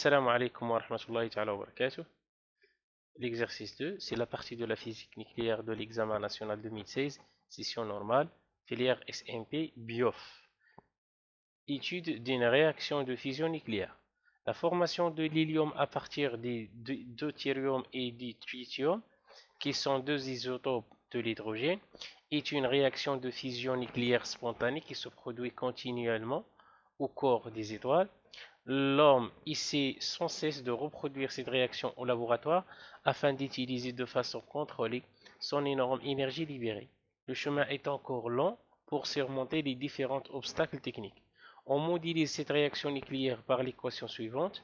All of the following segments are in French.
Assalamu alaikum wa rahmatullahi ta'ala wa barakatuh. L'exercice 2, c'est la partie de la physique nucléaire de l'examen national 2016, session normale, filière SMP BIOF. Étude d'une réaction de fusion nucléaire. La formation de l'hélium à partir des deutérium et du tritium, qui sont deux isotopes de l'hydrogène, est une réaction de fusion nucléaire spontanée qui se produit continuellement au corps des étoiles. L'homme essaie sans cesse de reproduire cette réaction au laboratoire afin d'utiliser de façon contrôlée son énorme énergie libérée. Le chemin est encore long pour surmonter les différents obstacles techniques. On modélise cette réaction nucléaire par l'équation suivante.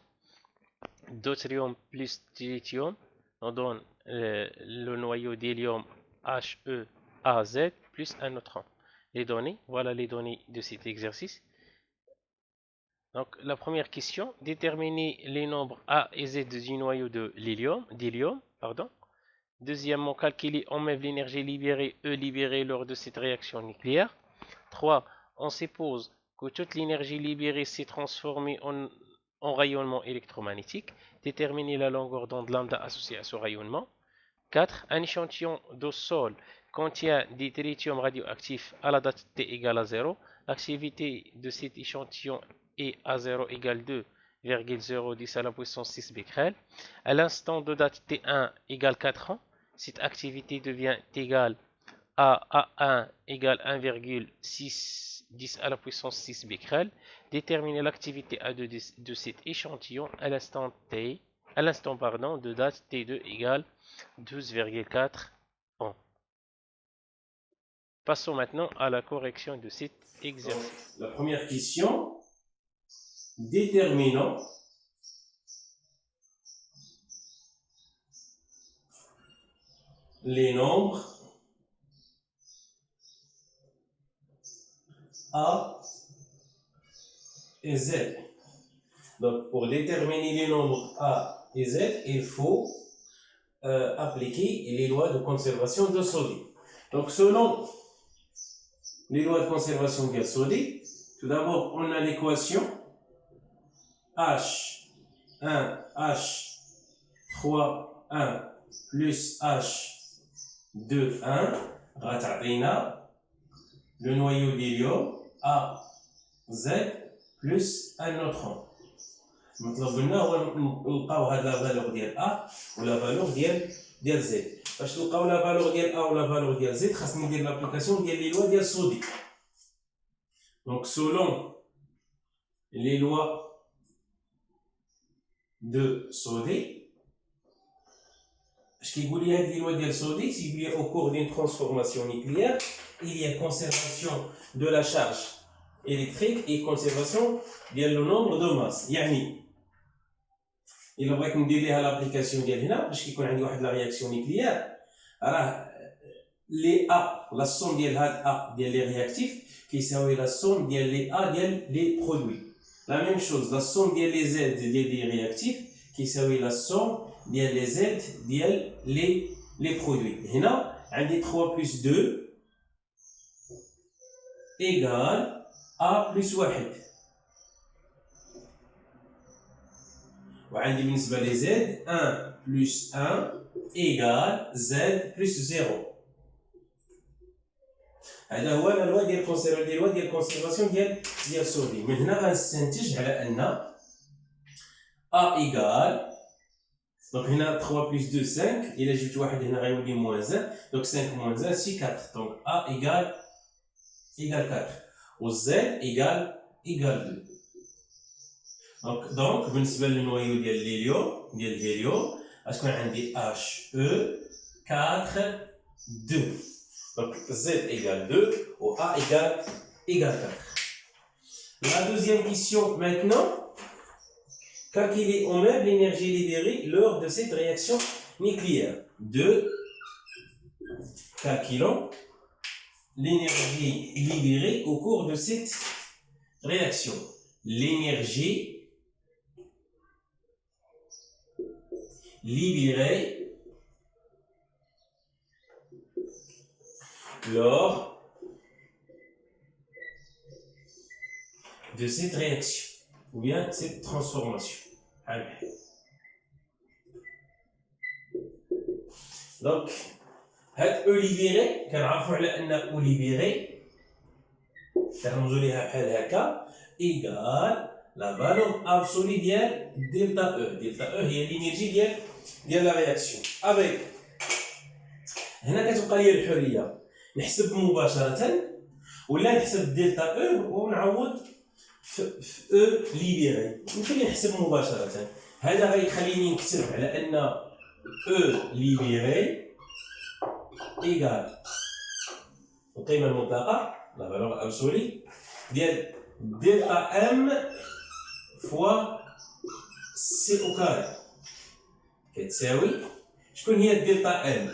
Deutérium plus tritium, on donne le noyau d'hélium HEAZ plus un neutron. Les données, voilà les données de cet exercice. Donc, la première question, déterminer les nombres A et Z du noyau de l'hélium. Deuxièmement, calculer en même l'énergie libérée, E libérée lors de cette réaction nucléaire. 3. On suppose que toute l'énergie libérée s'est transformée en rayonnement électromagnétique. Déterminer la longueur d'onde lambda associée à ce rayonnement. 4. Un échantillon de sol contient des tritium radioactifs à la date t égale à 0. L'activité de cet échantillon est A0 égale 2,010 à la puissance 6 becquerel. À l'instant de date T1 égale 4 ans, cette activité devient égale à A1 égale 1,610 à la puissance 6 becquerel. Déterminer l'activité A2 de cet échantillon à l'instant de date T2 égale 12,4 ans. Passons maintenant à la correction de cet exercice. La première question, déterminons les nombres A et Z. Donc, pour déterminer les nombres A et Z, il faut appliquer les lois de conservation de Soddy. Donc, selon les lois de conservation de Soddy, tout d'abord, on a l'équation H1, H3, 1 plus H2, 1 غتعطينا le noyau d'hélium A, Z plus un neutron. المطلوب منا هو نلقاو هاد لا فالور ديال A ولا فالور ديال Z. باش نلقاو لا فالور ديال A ولا فالور ديال Z خاصني ندير لابليكاسيون ديال لي لوا ديال Soddy. Donc selon les lois de Soddy, ce qui dit les lois de Soddy, c'est qu'il y a au cours d'une transformation nucléaire, il y a conservation de la charge électrique et conservation du nombre de masses. يعني إلا بغيت ندير ليها l'application ديال هنا باش كيكون عندي واحد لا رياكسيون نيكليير راه لي A la somme ديال هاد A ديال لي رياكتيف كيساوي la somme ديال لي A ديال لي برودوي. La même chose, la somme ديال لي Z ديال لي رياكتيف كيساوي la somme ديال لي Z ديال لي برودوي. هنا عندي 3 plus 2 égale A plus 1. وعندي بالنسبة لي Z 1 plus 1 égale Z plus 0. هذا هو لا لوا ديال كونسيرفاسيون ديال Soddy. من هنا غنستنتج على أن A égale donc هنا 3 plus 2 5 إلا جبت واحد هنا غيولي moins 1 donc 5 moins 1 c'est 4 donc A égale 4 و Z égale 2. donc بالنسبة للنويو ديال الهيليوم غتكون عندي HE 4 2 donc Z égale 2 ou A égale 4. La deuxième question maintenant, calculer en même l'énergie libérée lors de cette réaction nucléaire. 2. Calculons l'énergie libérée au cours de cette réaction. L'énergie libérée lors de cette réaction ou bien cette transformation. بحال بحال. دونك هاد او ليبيغي كنعرفو على ان او ليبيغي كنرمزو ليها بحال هكا ايكال لا فالور ابسولي ديال دلتا او. دلتا او هي لينيرجي ديال لا رياكسيون. افيك هنا كتبقى لي الحريه نحسب مباشره ولا نحسب دلتا او ونعوض في او ليبيغي. يمكن لي نحسب مباشره. هذا غيخليني نكتب على ان او ليبيغي ايكال القيمه المطلقه لا فالور ابسولي ديال دلتا ام فوا سي او كاري كتساوي شكون هي دلتا ام؟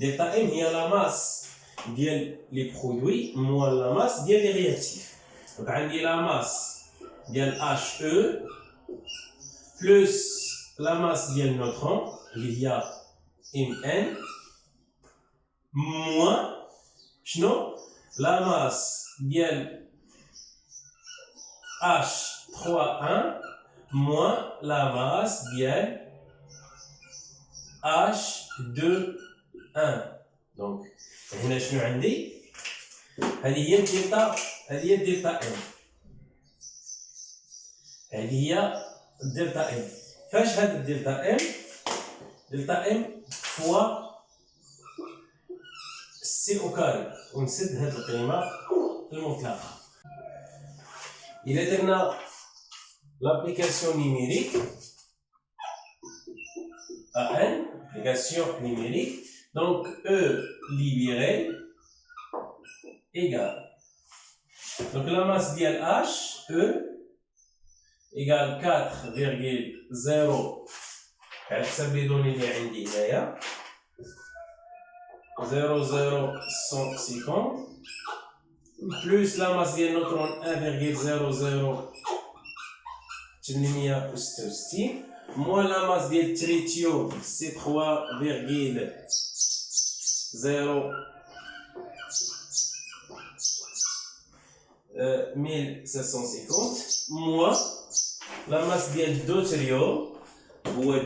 دلتا ام هي لا ماس ديال لي برودوي موان لا ماس ديال لي رياكتيف. دونك عندي لا ماس ديال اش او بلس لا ماس ديال نوترون اللي هي ام ان موان شنو لا ماس ديال H3 moins la masse ديال H2 donc هنا شنو عندي؟ هذه هي الدلتا ام. هذه هي الدلتا ام. فاش هاد الدلتا ام؟ دلتا ام فوا سي او كاري ونسد هاد القيمه المطلقه. إلا درنا l'application numérique AN, application numérique, donc E libéré égale. Donc la masse d'IL H, E, égale 4,0, على حسب لي دوني اللي عندي هنايا 0,0150 plus la masse ديال النوترون 1,00866 moins la masse ديال التريتيوم سي 3,0 1750 moins la masse ديال الدوتريوم هو 2,0.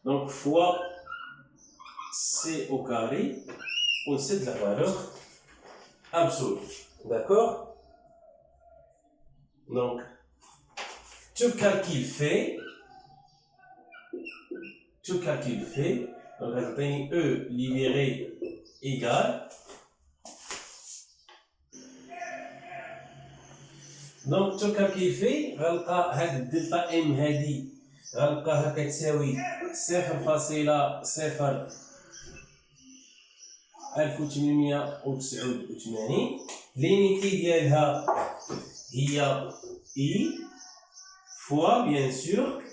Donc fois C au carré, on sait de la valeur absolue. D'accord? Donc, tout calcul fait, donc on a E libéré égale. Donc, tout calcul fait, غنلقى هاد الدلتا ام هادي غنلقاها كتساوي 0.1889. لينيتي ديالها هي اي فوا بيان سور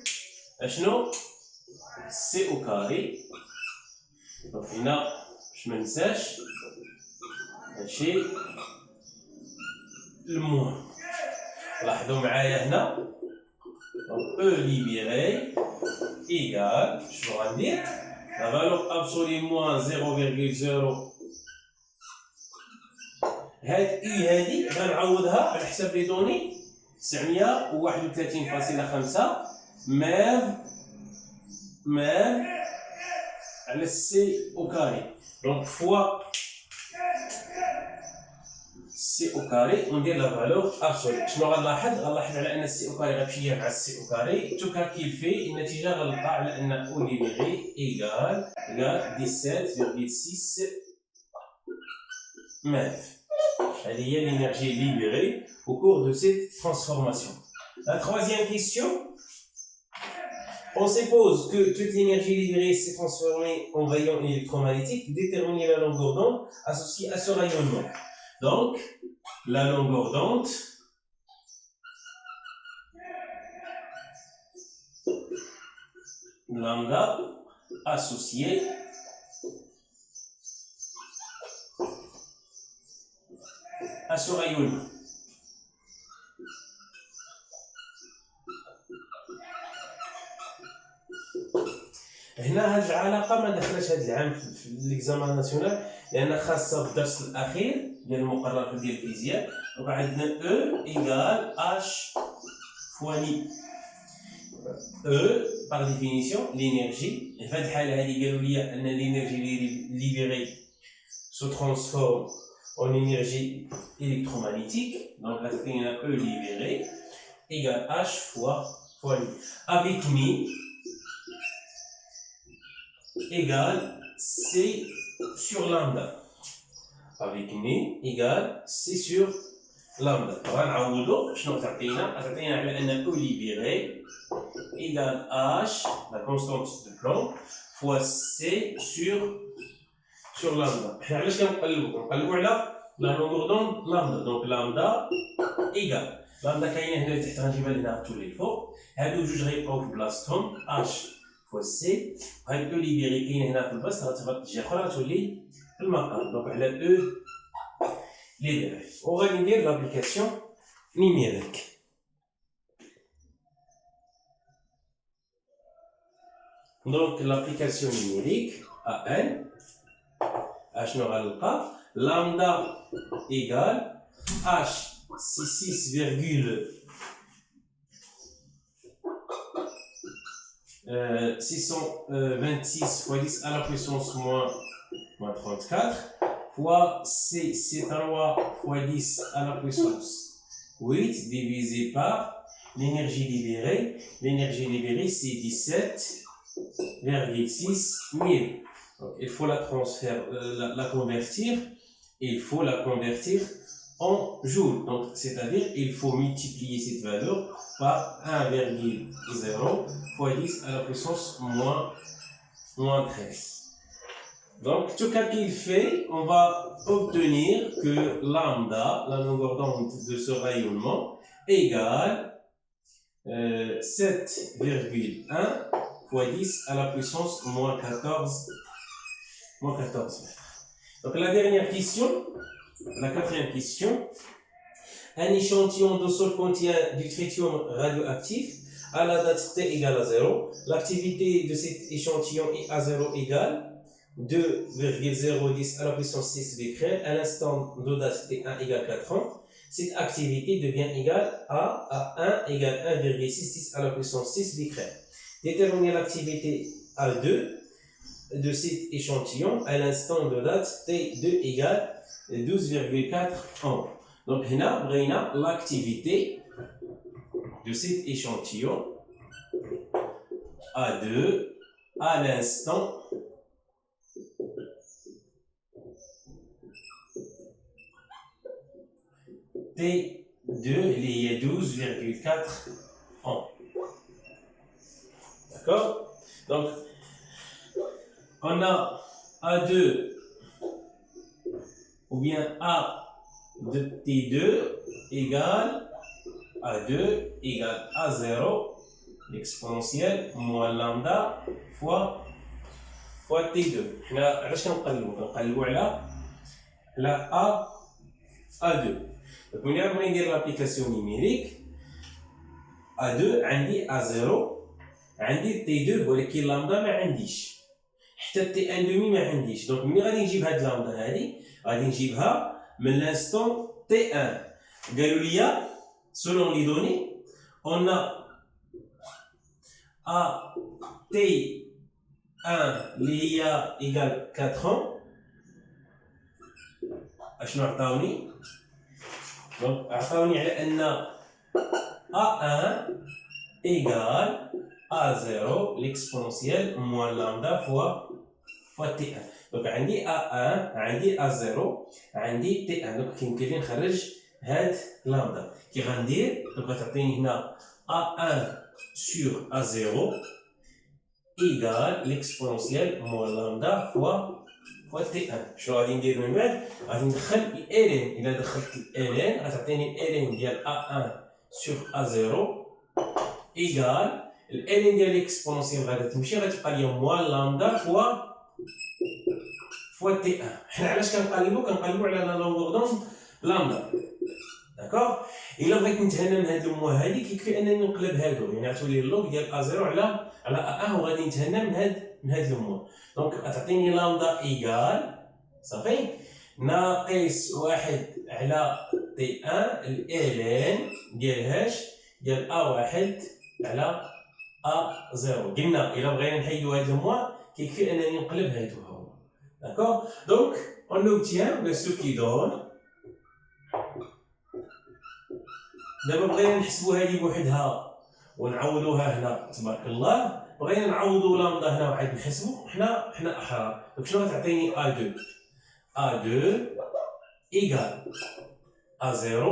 اشنو سي او كاري. دونك هنا باش منساش هادشي المهم. لاحظوا معايا هنا donc E libéré égale, je vais redire, la valeur absolue moins 0,0. هاد I هادي غنعوضها على حساب لي دوني 931.5 ماف على السي او كاري. دونك فوا سي او كاري وندير لا فالور ابسولي. شنو غنلاحظ على ان السي او كاري غتمشي مع السي او كاري تو كالكيل في النتيجه غنلقى على ان او ليبيغي ايكال 17,6 ماف. هذه هي l'énergie libérée au cours de cette transformation. La troisième question, on suppose que toute l'énergie libérée s'est transformée en rayon électromagnétique. Déterminer la longueur d'onde associée à ce rayonnement. Donc, la longueur d'onde lambda associée à ce rayonnement. هنا هاد العلاقة ما دخلش هاد العام في ليكزامان ناسيونال، لان خاصه بالدرس الاخير ديال المقررات ديال الفيزياء. دونك عندنا او ايكال اش فوا ني. او par définition l'énergie. في هذه الحاله هذه قالوا لي ان l'énergie libérée se transforme en énergie électromagnétique. Donc عطينا E libéré égale H fois nu. Avec mi égale C sur lambda. Avec mi égale C sur lambda. غنعوضو شنو تعطينا على ان E libéré égale H, la constante de Planck, fois C sur lambda. علاش كنقلبوا على la longueur d'onde lambda. Donc lambda égale lambda كاينه هنا تحت غنجيبها لهنا تولي الفوق. هادو جوج غيبقاو في بلاصتهم H fois C. هاد او ليبيري كاينه هنا في البسط غتهبط تجي اخرى غتولي في المقام. دونك على او ليبيري. وغادي ندير لابليكاسيون نيميريك. Donc l'application numérique AN, شنو غنلقى lambda égale H c'est 6,626 fois 10 à la puissance moins 34 fois C c'est 3 fois 10 à la puissance 8 divisé par l'énergie libérée. L'énergie libérée c'est 17,6 000. Donc, il faut la convertir. Il faut la convertir en joules. Donc, c'est-à-dire il faut multiplier cette valeur par 1,0 fois 10 à la puissance moins 13. Donc, tout calcul fait, on va obtenir que lambda, la longueur d'onde de ce rayonnement, égale 7,1 fois 10 à la puissance moins 14 mètres. Donc la dernière question, la quatrième question. Un échantillon de sol contient du tritium radioactif à la date t égale à 0. L'activité de cet échantillon est à 0 égale 2,010 à la puissance 6 becquerel. À l'instant de date t1 égale 4 ans. Cette activité devient égale à 1 égale 1,66 à la puissance 6 becquerel. Déterminer l'activité A2 de cet échantillon à l'instant de date T2 égale 12,4 ans. Donc, on a l'activité de cet échantillon A2 à l'instant T2 il y a 12,4 ans. D'accord? Donc, on a A2 ou bien A de T2 égale A2 égale A0 l'exponentielle moins lambda fois T2. حنا علاش كنقلبوا على A2. Donc ملي غنبغي ندير لابليكاسيون نيميريك A2 عندي A0 عندي T2 ولكن لامدا ما عنديش حتى T1 دومي ما عنديش. دونك ملي غادي نجيب هاد لامدا هادي غادي نجيبها من لانستون T1. قالوا لي selon les données on a A T1 اللي هي égal 4 ans. اشنو عطاوني؟ دونك عطاوني على ان A1 égale A0 l'exponentielle moins lambda fois T1. Donc عندي A1 عندي A0 عندي T1. donc كيمكن لي نخرج هاد لامدا. كي غندير دونك غتعطيني هنا A1 sur A0 égale l'exponentielle moins lambda fois T1. شنو غادي ندير من بعد؟ غادي ندخل الالين. الا دخلت الالين غتعطيني الالين ديال A1 sur A0 égale الالين ديال الاكسبونونسيال غادي تمشي غتبقى لي موان لامدا فوا T1. حنا علاش كنقلبوا على لا لونغور دون لامدا. داكوغ. الا بغيت نتهنى من هاد الموا هادي كيكفي انني نقلب هادو يعني غتولي اللوغ ديال A0 على A1 وغادي نتهنى من هاد الموا. دونك غتعطيني لامدا ايكال صافي ناقص واحد على تي ان الان ديال ديال ا واحد على ا زيرو. قلنا الا بغينا نحيدو هاد الموا كيكفي انني نقلب هادو هما. داكوغ دونك اون اوبتيان سو كي دون. دابا بغينا نحسبو هادي بوحدها ونعوضوها هنا تبارك الله. بغينا نعوضو لامدا هنا وعاد نحسبو حنا احرار. دونك شنو غتعطيني ا2 A2 égale A0,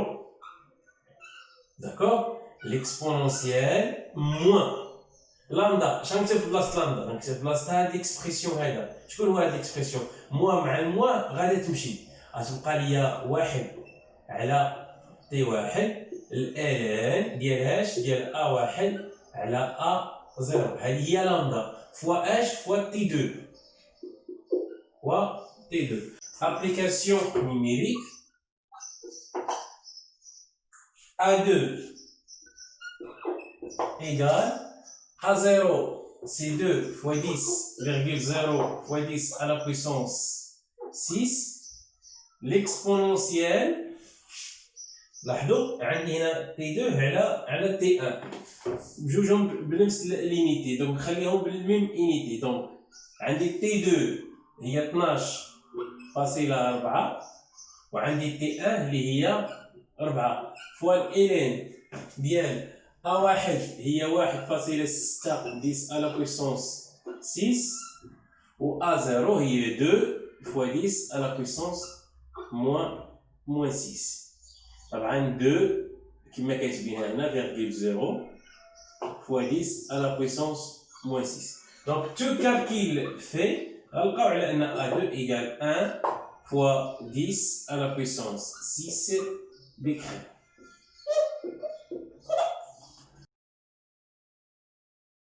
d'accord? L'exponentielle moins lambda. شنو نكتب في بلاصة لامدا؟ نكتب في بلاصة هاد ليكسبرسيون هذا. شكون هو هاد ليكسبرسيون؟ موا مع الموا غادي تمشي. غتبقى ليا واحد على تي واحد الان ديال ديال ا واحد على ا زيرو. هادي هي لامدا فوا فوا تي 2 فوا تي 2. Application numérique. A2 égale A0, c'est 2 fois 10,0 fois 10 à la puissance 6. L'exponentielle, لاحظوا عندي هنا T2 على T1 بجوجهم بنفس الانيتي، دونك نخليهم بالميم انيتي. دونك عندي T2 هي 12.4 وعندي T1 اللي هي 4 فوا الإلين ديال A1 هي 1.6 10 à la puissance 6 و A0 هي 2 fois 10 à la puissance moins 6. طبعا 2 كما كاتبينها هنا فيرغيل 0 fois 10 à la puissance moins 6. Donc tout calcul fait غنلقاو على ان A2 égale 1 fois 10 à la puissance 6 بكري.